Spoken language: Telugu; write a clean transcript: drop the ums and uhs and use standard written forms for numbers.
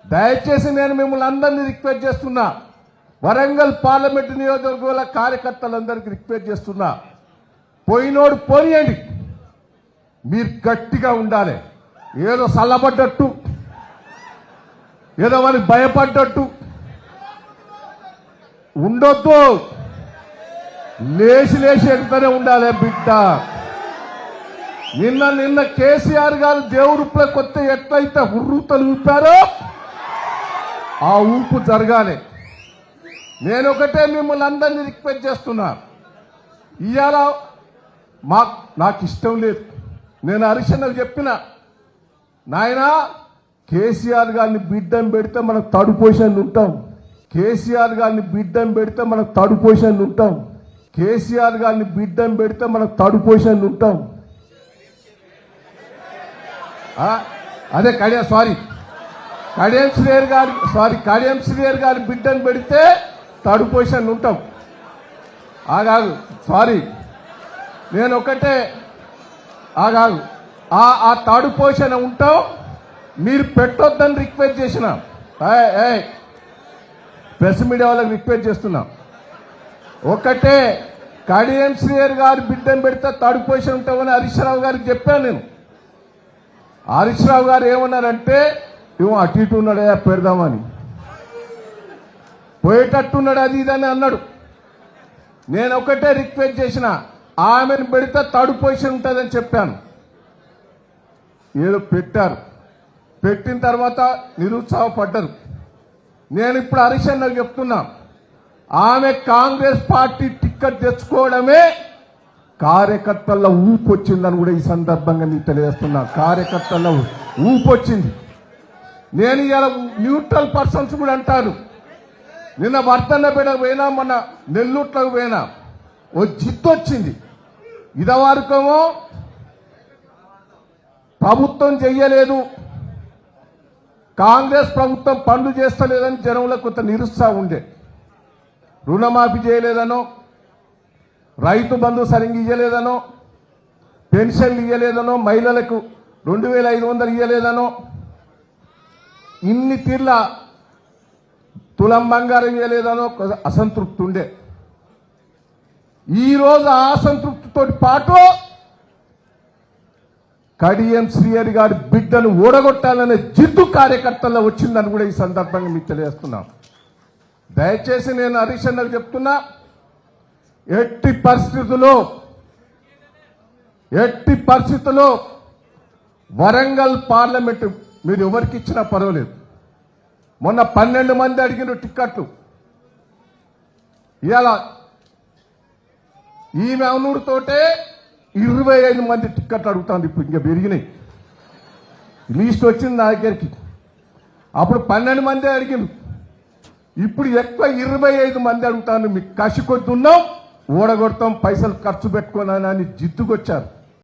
దయచేసి నేను మిమ్మల్ని అందరినీ రిక్వెస్ట్ చేస్తున్నా, వరంగల్ పార్లమెంటు నియోజకవర్గాల కార్యకర్తలందరికీ రిక్వెస్ట్ చేస్తున్నా, పోయినోడు పోనీయండి, మీరు గట్టిగా ఉండాలి. ఏదో సల్లబడ్డట్టు, ఏదో వాళ్ళకి భయపడ్డట్టు ఉండొద్దు. లేచి ఎగుతూనే ఉండాలి బిడ్డ. నిన్న కేసీఆర్ గారు దేవురుప్ల కొత్త ఎట్లయితే హుర్రూతలు ఊపారో ఆ ఊపు జరగాలి. నేను ఒకటే మిమ్మల్ని అందరినీ రిక్వెస్ట్ చేస్తున్నా, ఇవాళ నాకు ఇష్టం లేదు. నేను హరిశన్నకు చెప్పిన, నాయన కేసీఆర్ గారిని బిడ్డం పెడితే మనం థర్డ్ పొజిషన్ ఉంటాం. కేసీఆర్ గారిని బిడ్డం పెడితే మనం థర్డ్ పొజిషన్ ఉంటాం. కేసీఆర్ గారిని బిడ్డం పెడితే మనం థర్డ్ పొజిషన్ ఉంటాం. అదే కడియం శ్రీహరి గారి బిడ్డను పెడితే థర్డ్ పొజిషన్ ఉంటాం. ఆగాగు నేను ఒకటే ఆగాగు ఆ థర్డ్ పొజిషన్ ఉంటాం. మీరు పెట్టొద్దని రిక్వెస్ట్ చేసిన ప్రెస్ మీడియా వాళ్ళకి రిక్వెస్ట్ చేస్తున్నా. ఒకటే కడియం శ్రీహరి గారి బిడ్డను పెడితే థర్డ్ పొజిషన్ ఉంటామని హరీష్ రావు గారికి చెప్పాను నేను. హరీష్ రావు గారు ఏమన్నారంటే, ఇవ్వ అటు ఇటు ఉన్నాడే పెడదామని, పోయేటట్టున్నాడు అది ఇదని అన్నాడు. నేను ఒకటే రిక్వెస్ట్ చేసిన, ఆమెను పెడితే థర్డ్ పొజిషన్ ఉంటుందని చెప్పాను. ఏదో పెట్టారు, పెట్టిన తర్వాత నిరుత్సాహపడ్డారు. నేను ఇప్పుడు హరీష్ అన్నకు చెప్తున్నా, ఆమె కాంగ్రెస్ పార్టీ టిక్కెట్ తెచ్చుకోవడమే కార్యకర్తల్లో ఊపు వచ్చిందని కూడా ఈ సందర్భంగా మీకు తెలియజేస్తున్నా. కార్యకర్తల్లో ఊపు వచ్చింది. నేను ఇలా న్యూట్రల్ పర్సన్స్ కూడా అంటాను. నిన్న వర్ధన్నపేట పోయినా, మొన్న నెల్లూట్లకు పోయినా, ఓ జిత్తు వచ్చింది. ఇదివరకేమో ప్రభుత్వం చెయ్యలేదు, కాంగ్రెస్ ప్రభుత్వం పనులు చేస్తలేదని జనంలో కొంత నిరుత్సాహం ఉండే. రుణమాఫీ చేయలేదనో, రైతు బంధు సరిగ్గా ఇయ్యలేదనో, పెన్షన్లు ఇయ్యలేదనో, మహిళలకు 2500 ఇయ్యలేదనో, ఇన్ని తీర్ల తులం బంగారం ఇయ్యలేదనో అసంతృప్తి ఉండే. ఈరోజు ఆ అసంతృప్తితో పాటు కడియం శ్రీహరి గారి బిడ్డను ఓడగొట్టాలనే జిద్దు కార్యకర్తల్లో వచ్చిందని కూడా ఈ సందర్భంగా మీకు తెలియజేస్తున్నాం. దయచేసి నేను హరీష్ అన్నకు చెప్తున్నా, ఎట్టి పరిస్థితుల్లో వరంగల్ పార్లమెంటు మీరు ఎవరికి ఇచ్చినా పర్వాలేదు. మొన్న 12 మంది అడిగిన టిక్కెట్లు, ఇవాళ ఈమె అవునూరుతోటే 25 మంది టిక్కెట్లు అడుగుతాను. ఇప్పుడు ఇంకా పెరిగినాయి, లీస్ట్ వచ్చింది నా దగ్గరికి. అప్పుడు 12 మంది అడిగిన, ఇప్పుడు ఎక్కువ 25 మంది అడుగుతాను. మీకు కసి కొద్ది ఉన్నాం, ఓడగొడతాం, పైసలు ఖర్చు పెట్టుకోనని జిద్దుకొచ్చారు.